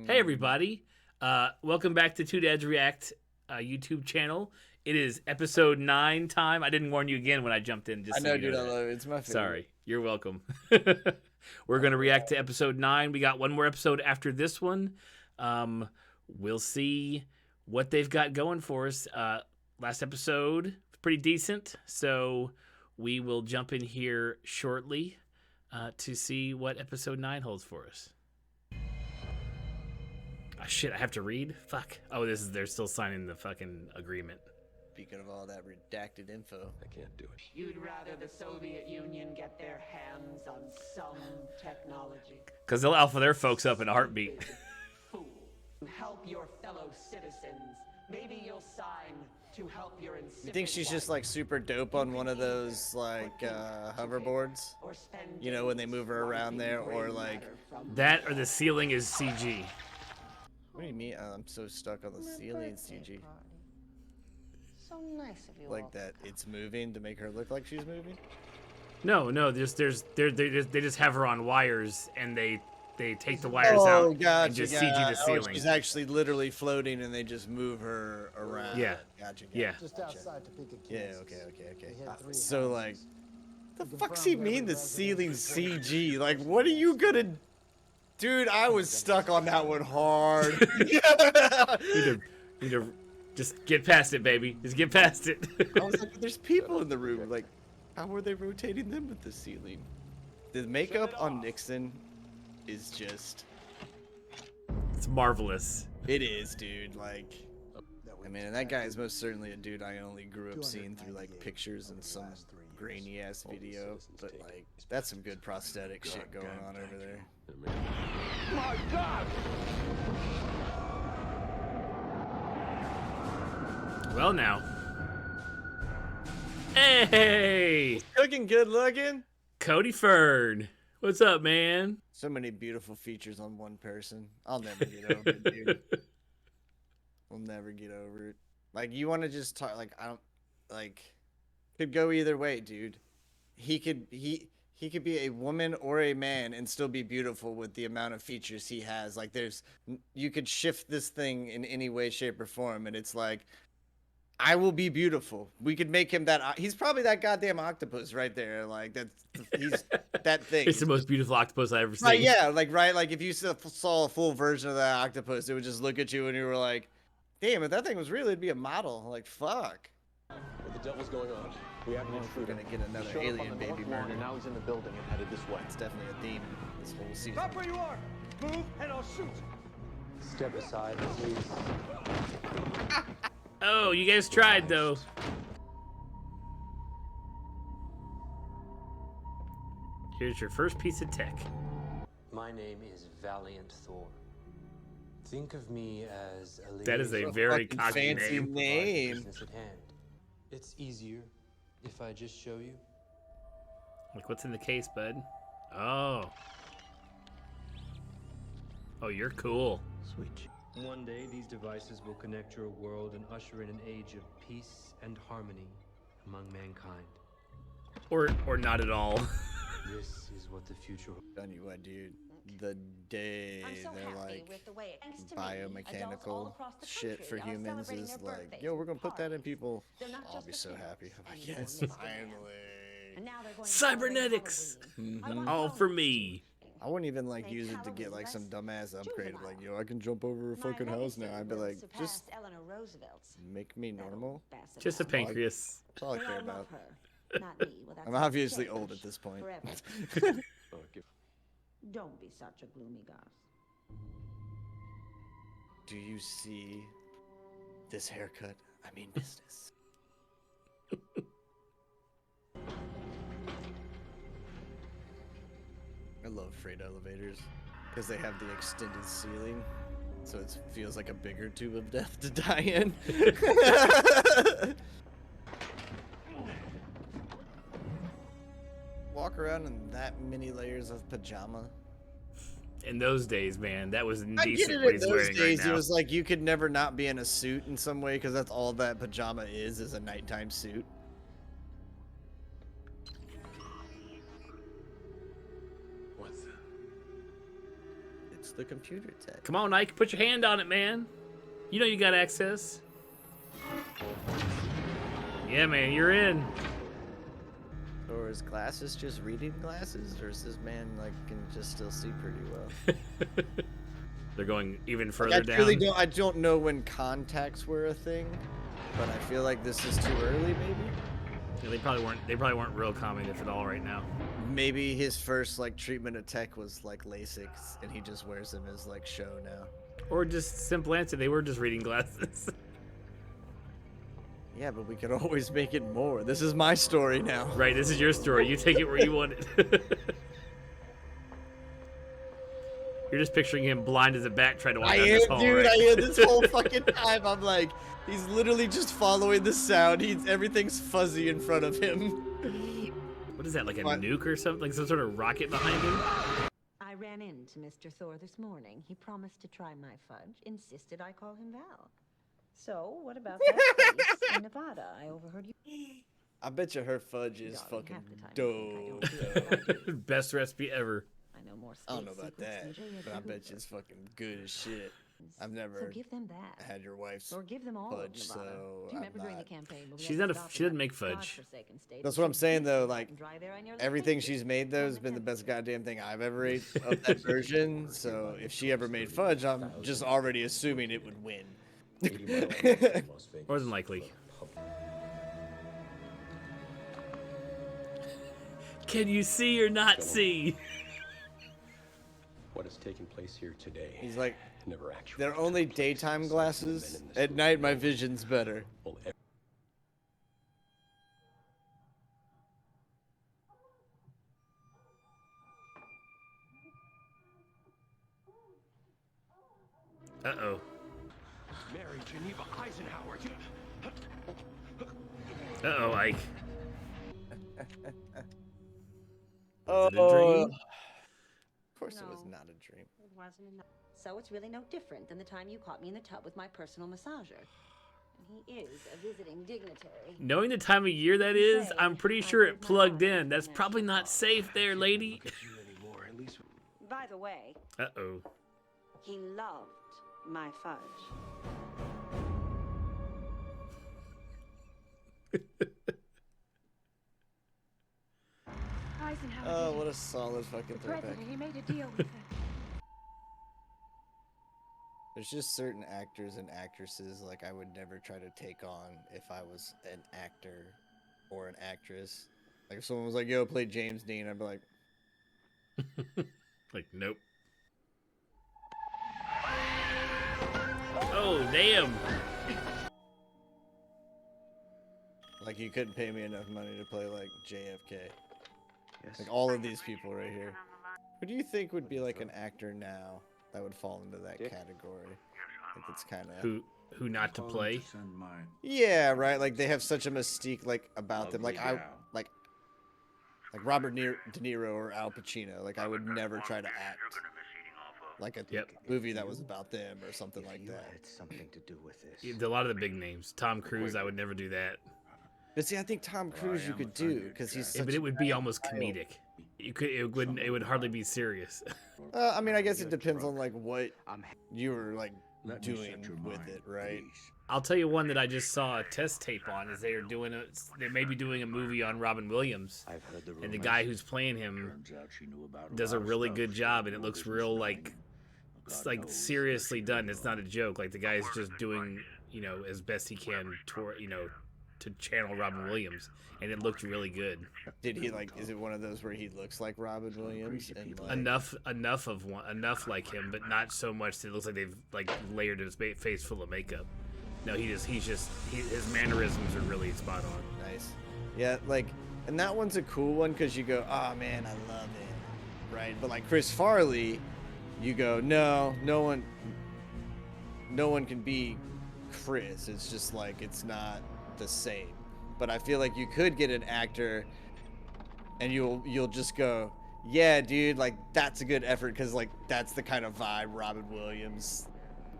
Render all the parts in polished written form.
Hey everybody, welcome back to Two Dads React YouTube channel. It is episode 9 time. I didn't warn you again when I jumped in. Just I so know, you dude. I that. love it. It's my favorite. Sorry, you're welcome. We're gonna react to episode 9. We got one more episode after this one. We'll see what they've got going for us. Last episode was pretty decent, so we will jump in here shortly to see what episode 9 holds for us. Oh, shit, I have to read? Fuck. Oh, they're still signing the fucking agreement. Speaking of all that redacted info, I can't do it. You'd rather the Soviet Union get their hands on some technology. Because they'll alpha their folks up in a heartbeat. Fool. Help your fellow citizens. Maybe you'll sign to help your insipid you think she's just wife. like super dope on one of those like hoverboards? Or spend You know, when they move her around there, or like. That or the ceiling is CG. What do you mean? I'm so stuck on the ceiling CG. So nice of you all. Like that, it's moving to make her look like she's moving. No, they just have her on wires and they take the wires out and just CG the ceiling. She's actually literally floating, and they just move her around. Yeah. Gotcha. Yeah. Just outside Topeka, Yeah. Kansas. Okay. They had 3 So like, houses. the You fuck's confirmed he mean? every The ceiling resident CG? Like, what are you gonna? Dude, I was stuck on that one hard. Need to just get past it, baby. Just get past it. I was like, there's people in the room. Like, how are they rotating them with the ceiling? The makeup on Nixon is just. It's marvelous. It is, dude. Like, I mean, and that guy is most certainly a dude I only grew up seeing through like pictures and some grainy ass video. But like, that's some good prosthetic shit going on over there. My God! Well now. Hey! Looking good looking. Cody Fern. What's up, man? So many beautiful features on one person. I'll never get over it, dude. I'll never get over it. Like, you want to just talk, like, I don't, like, could go either way, dude. He could be a woman or a man and still be beautiful with the amount of features he has. Like, you could shift this thing in any way, shape, or form, and it's like, I will be beautiful. We could make him that. He's probably that goddamn octopus right there. Like, he's that thing. It's the most beautiful octopus I've ever seen. Right, yeah, like if you saw a full version of that octopus, it would just look at you and you were like, damn, if that thing was real, it'd be a model. Like, fuck. What the devil's going on? We have an We're intruder. gonna get another He showed up on alien the baby north lawn, murder. and now he's in the building and headed this way. It's definitely a theme this whole season. Stop where you are! Move and I'll shoot! Step aside, please. Oh, you guys tried, though. Here's your first piece of tech. My name is Valiant Thor. Think of me as a That is a A very fucking cocky fancy name. name. business at hand. It's easier if I just show you. Like, what's in the case, bud? Oh. Oh, you're cool. Switch. One day, these devices will connect your world and usher in an age of peace and harmony among mankind. Or not at all. This is what the future. Tell you what, dude. The day I'm so they're happy like with the way thanks to me, adults all biomechanical across the shit country for are humans celebrating is their like, birthdays yo, we're gonna with put that in parties. people. They're not I'll just be the so parents, happy. I'm like, and yes, people miss them. finally. And now they're going to Cybernetics. celebrate Halloween. All for me. I wouldn't even like Make use it to get Halloween like some less dumbass upgrade. juvenile. Like, yo, I can jump over a My fucking house now. legacy I'd be will like, surpass just Eleanor Roosevelt's. make me That normal. old bastard Just a house. pancreas. That's all I They care all love about. her, not me, without I'm such obviously change old at this point. forever. Don't be such a gloomy goss. Do you see this haircut? I mean business. I love freight elevators because they have the extended ceiling, so it feels like a bigger tube of death to die in. Walk around in that many layers of pajama. In those days, man, that was I indecent get it what in he's those wearing days. right It now. was like you could never not be in a suit in some way because that's all that pajama is a nighttime suit. What's that? It's It's the computer tech. Come on, Ike, put your hand on it, man. You know you got access. Yeah, man, you're in. Or is glasses just reading glasses, or is this man like can just still see pretty well? They're going even Like, further I down. really don't. I don't know when contacts were a thing, but I feel like this is too early. Maybe. Yeah, they probably weren't. They probably weren't real common, if at all, right now. Maybe his first like treatment of tech was like LASIK, and he just wears them as like show now. Or just simple answer, they were just reading glasses. Yeah, but we could always make it more. This is my story now. Right, this is your story. You take it where you want it. You're just picturing him blind as a bat trying to walk I down this am, hall, dude. right? I am this whole fucking time. I'm like, he's literally just following the sound. Everything's fuzzy in front of him. What is that, like a What? nuke or something? Like some sort of rocket behind him? I ran into Mr. Thor this morning. He promised to try my fudge, insisted I call him Val. So, what about that place in Nevada? I overheard you. I bet you her fudge is Darling, fucking half the time you dope. think I don't do what I do. Best recipe ever. I know more I don't know state about secrets that, than J. but I Edgar bet you Hoover. it's fucking good as shit. I've So never give them that. had your wife's Or give them all fudge, of so Nevada. Do you remember I'm during the not. campaign? when we She's had not to a- stop she in doesn't that make fudge. godforsaken state That's where what I'm she saying, though. beat Like, and dry there I nearly everything fainted. she's made, though, has been the best goddamn thing I've ever ate of that version. So if she ever made fudge, I'm just already assuming it would win. More than likely. Can you see or not see? What has taken place here today He's like, never actually they're only took place. daytime Some glasses. men in this At room night, my know vision's better. well, Uh-oh. Mary Geneva Eisenhower. Uh-oh, Ike. Oh, it a dream? Of course it was No. not a dream. It wasn't enough. So it's really no different than the time you caught me in the tub with my personal massager. And he is a visiting dignitary. Knowing the time of year that is, I'm pretty sure it plugged in. That's probably not safe there, lady. anymore. At least By the way, Uh-oh. he loved my fudge. Eisenhower Oh, did what it. a solid fucking The throwback. president, he made a deal with her. There's just certain actors and actresses like I would never try to take on if I was an actor or an actress. Like if someone was like, "Yo, play James Dean," I'd be like, Like, nope. Oh, damn. like you couldn't pay me enough money to play like JFK. Like all of these people right here. Who do you think would be like an actor now that would fall into that category? Like it's kind of Who not to play? yeah, right. Like they have such a mystique like about them. Like like Robert De Niro or Al Pacino. Like I would never try to act like a movie that was about them or something like that. Had something to do with this. A lot of the big names. Tom Cruise, I would never do that. But see, I think Tom Cruise you could do because he's. Yeah, but it would be almost comedic. You could. It wouldn't. It would hardly be serious. I mean, I guess it depends on like what you were like doing with it, right? I'll tell you one that I just saw a test tape on. Is they are doing a. They may be doing a movie on Robin Williams, and the guy who's playing him does a really good job, and it looks real like. It's like seriously done. It's not a joke. Like the guy's just doing, as best he can to channel Robin Williams, and it looked really good. Did he like? Is it one of those where he looks like Robin Williams and like, enough like him, but not so much that it looks like they've like layered his face full of makeup. No, his mannerisms are really spot on. Nice. Yeah, like, and that one's a cool one because you go, oh man, I love it, right? But like Chris Farley, you go, no one can be Chris. It's just like it's not the same. But I feel like you could get an actor and you'll just go, yeah, dude, like that's a good effort because like that's the kind of vibe Robin Williams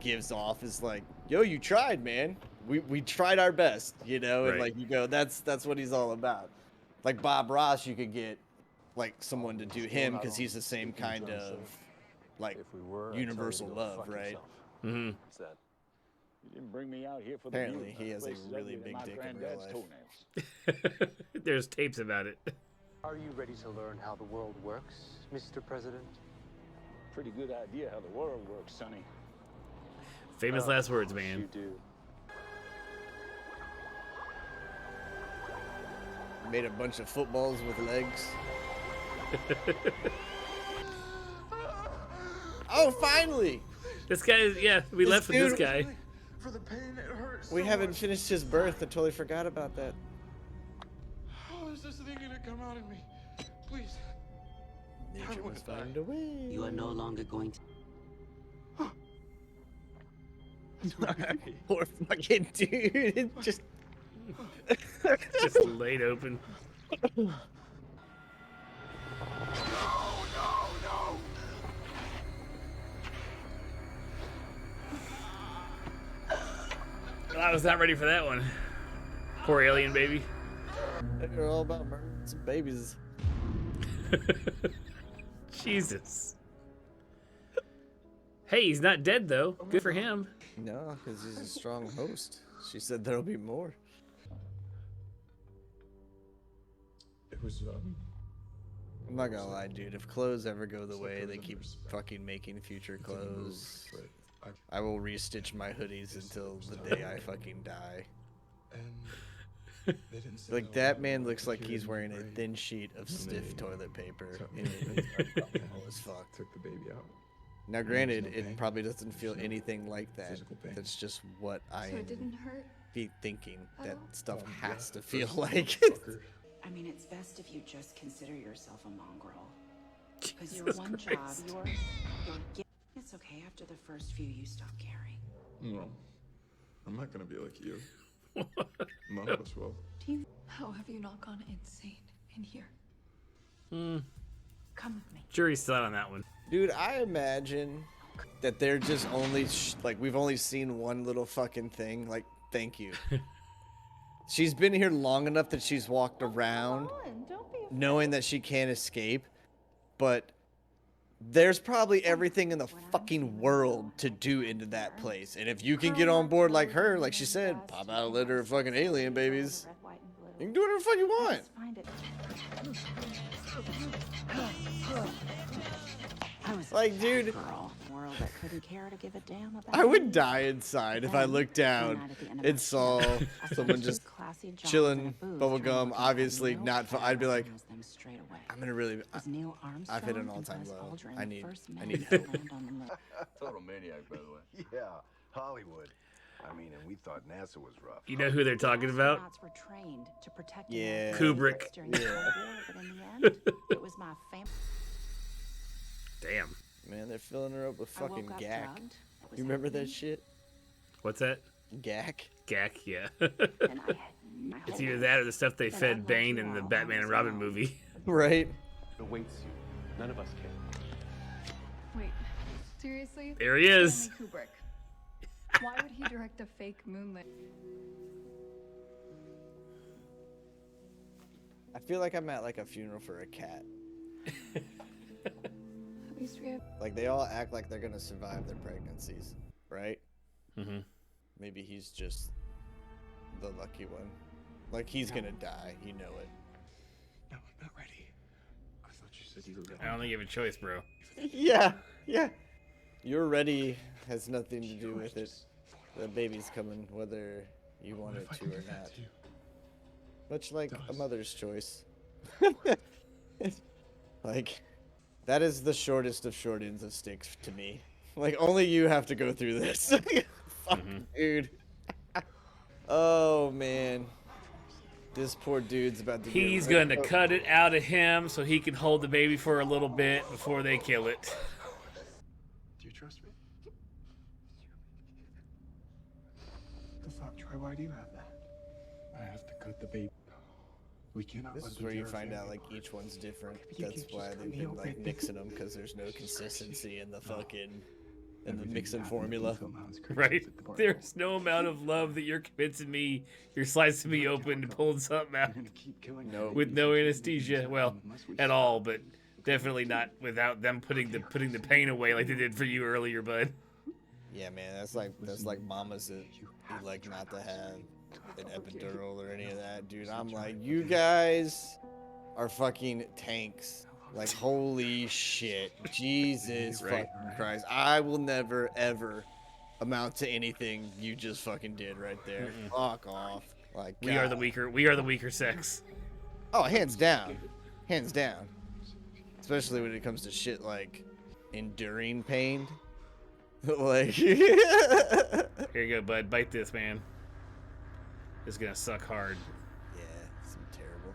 gives off, is like, yo, you tried, man. We tried our best, and Right. like you go, that's what he's all about. Like Bob Ross, you could get like someone to do him because he's the same kind of like If we were, I'd tell you to universal go love, fuck right? yourself. Mm-hmm. What's that? You didn't bring me out here for Apparently, the he has a places really uglier than big my dick in real granddad's life. toenails. There's tapes about it. Are you ready to learn how the world works, Mr. President? Pretty good idea how the world works, Sonny. Famous last words, man. You do. Made a bunch of footballs with legs. Oh, finally! This guy, yeah, we This left with this dude- guy. For the pain, it hurts. We so haven't much. finished his birth. I totally forgot about that. How is this thing gonna come out of me? Please. Nature wanna must die. find a way. You are no longer going to. Poor fucking dude. It just. Just laid open. I was not ready for that one. Poor alien baby. They're all about murdering some babies. Jesus. Hey, he's not dead though. Good for him. No, because he's a strong host. She said there'll be more. It was, I'm not gonna lie, dude. If clothes ever go the way they keep fucking making future clothes, I will restitch my hoodies until the day I fucking die. Like, that man looks like he's wearing a thin sheet of stiff toilet paper. And it's dull as fuck. Took the baby out. Now, granted, it probably doesn't feel anything like that. That's just what I So it didn't hurt? be thinking that Oh. stuff has to feel like. I mean, it's best if you just consider yourself a mongrel. Because your Jesus one job, Christ. your gift. It's okay. After the first few, you stop caring. No, I'm not gonna be like you. None of us will. How have you not gone insane in here? Come with me. Jury's still out on that one. Dude, I imagine that they're just only, like, we've only seen one little fucking thing. Like, thank you. She's been here long enough that she's walked around knowing that she can't escape, but there's probably everything in the fucking world to do into that place. And if you can get on board like her, like she said, pop out a litter of fucking alien babies, you can do whatever the fuck you want. Find it. I was Like, dude, girl world that couldn't care to give a damn about. I would die inside if I looked down and saw someone just chilling, bubblegum, obviously not. I'd be like, I'm gonna really. I've hit an all-time low. I need help. Total maniac, by the way. Yeah, Hollywood. I mean, and we thought NASA was rough. You know who they're talking about? Astronauts were trained to protect Yeah. Kubrick. during the Cold War, but in the end, it was my family. Damn. Man, they're filling her up with I woke fucking up gack. drugged. It was You remember that happening, shit? What's that? Gack? Gack, yeah. and I had my It's whole either life that or the stuff they been fed unlike Bane you in the all, Batman I and was Robin alone. movie. Right. It awaits you. None of us can. Wait, seriously? There he is. Stanley Kubrick. Why would he direct a fake moonlit? I feel like I'm at like a funeral for a cat. At least we have. Like, they all act like they're gonna survive their pregnancies, right? Mm-hmm. Maybe he's just the lucky one. Like, he's gonna die, you know it. No, I'm not ready. I thought you said you were ready. I don't think you have a choice, bro. Yeah, yeah. You're ready has nothing to do with it. The baby's coming whether you want it to or not. Much like a mother's choice. Like, that is the shortest of short ends of sticks to me. Like, only you have to go through this. Fuck, dude. Oh, man. This poor dude's about to He's get gonna cut it out of him so he can hold the baby for a little bit before they kill it. Do you trust me? The fuck, Troy? Why do you have that? I have to cut the baby. We cannot. This let is the where you Jarrett find out, family like, go. each one's different. Okay, but you That's can't why just they've cut me been, like, open. mixing them, because there's no consistency in the fucking, in the Everything mixing that happened formula. until now is crazy. Right? It's the There's no amount of love that you're convincing me you're slicing me open to pulling something out We're gonna keep killing No. with no anesthesia. Well, at all, but Definitely not without them putting the pain away like they did for you earlier, bud. Yeah, man, that's like mamas that elect not to have an epidural or any of that, dude. I'm like, you guys are fucking tanks. Like, holy shit. Jesus Right. fucking Christ. I will never, ever amount to anything you just fucking did right there. Fuck off. Like, We are God. we are the weaker sex. Oh, hands down. Hands down. Especially when it comes to shit like enduring pain. Like, Here you go, bud. Bite this, man. It's gonna suck hard. yeah, it's terrible.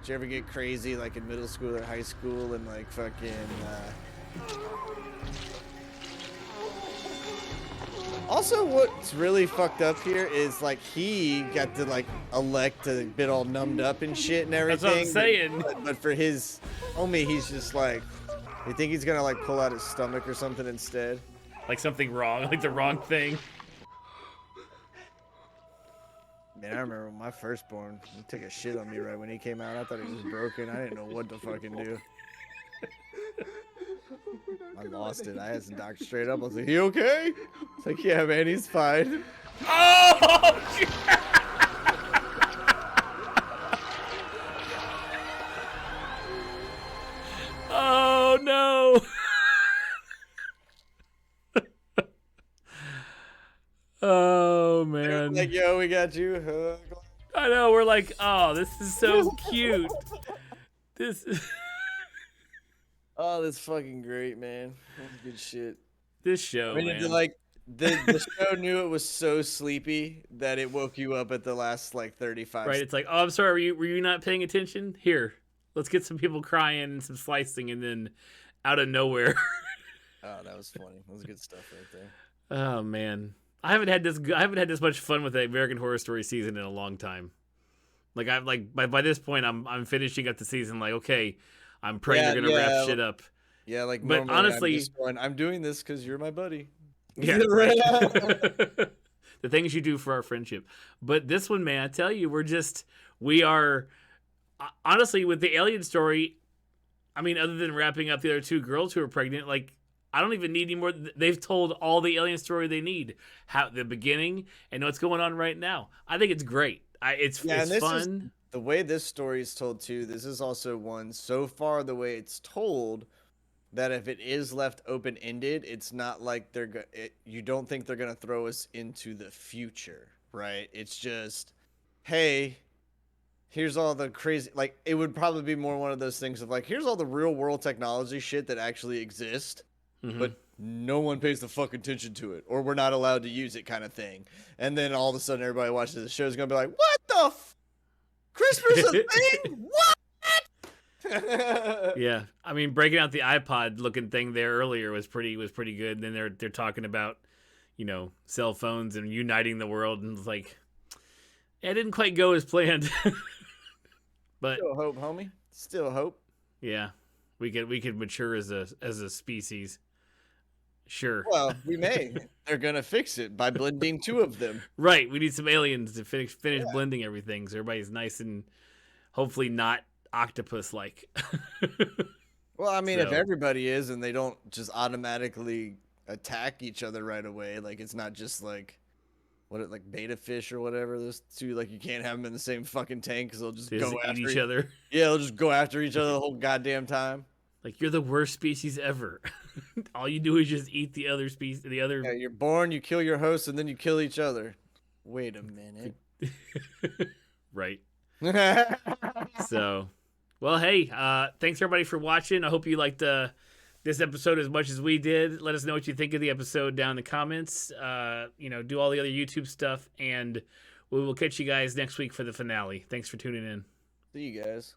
Did you ever get crazy like in middle school or high school and like fucking Also, what's really fucked up here is like he got to like elect to get all numbed up and shit and everything. That's what I'm saying. But for his homie, he's just like, you think he's gonna like pull out his stomach or something instead? Like something wrong, like the wrong thing. Man, I remember when my firstborn he took a shit on me right when he came out. I thought he was broken. I didn't know what to fucking do. I lost it. I asked the doctor straight up. I was like, "He okay?" It's like, "Yeah, man, he's fine." Oh! Shit. Oh no! Oh man! Like, yo, we got you. I know. We're like, oh, this is so cute. This is. Oh, that's fucking great, man. That's good shit. This show, I mean, man. like the show knew it was so sleepy that it woke you up at the last like 35. Right? It's like, oh, I'm sorry. Were you not paying attention? Here, let's get some people crying and some slicing, and then out of nowhere. Oh, that was funny. That was good stuff right there. Oh man, I haven't had this much fun with the American Horror Story season in a long time. Like I'm like by this point, I'm finishing up the season. Like, okay, I'm praying they're gonna wrap shit up. Yeah, like, but honestly, I'm doing this because you're my buddy. Yeah, right. The things you do for our friendship. But this one, man, I tell you, we are honestly with the alien story. I mean, other than wrapping up the other two girls who are pregnant, like I don't even need any more. They've told all the alien story they need, how the beginning and what's going on right now. I think it's great. It's fun. The way this story is told too, this is also one so far the way it's told that if it is left open-ended, it's not like you don't think they're going to throw us into the future, right? It's just, hey, here's all the crazy, like it would probably be more one of those things of like, here's all the real world technology shit that actually exists, but no one pays the fucking attention to it, or we're not allowed to use it kind of thing. And then all of a sudden everybody watching the show is going to be like, what the CRISPR's a thing? What? Yeah, I mean, breaking out the iPod looking thing there earlier was pretty good. And then they're talking about, cell phones and uniting the world, and it's like, it didn't quite go as planned. But still hope, homie. Still hope. Yeah, we could mature as a species. Sure. Well, we may. They're gonna fix it by blending two of them. Right. We need some aliens to finish blending everything, so everybody's nice and hopefully not octopus-like. Well, I mean, if everybody is and they don't just automatically attack each other right away, like it's not just like like beta fish or whatever. Those two, like you can't have them in the same fucking tank because they'll just go after each other. Yeah, they'll just go after each other the whole goddamn time. Like, you're the worst species ever. All you do is just eat the other species. Yeah, you're born, you kill your host, and then you kill each other. Wait a minute. Right. So, well, hey, thanks everybody for watching. I hope you liked this episode as much as we did. Let us know what you think of the episode down in the comments. Do all the other YouTube stuff, and we will catch you guys next week for the finale. Thanks for tuning in. See you guys.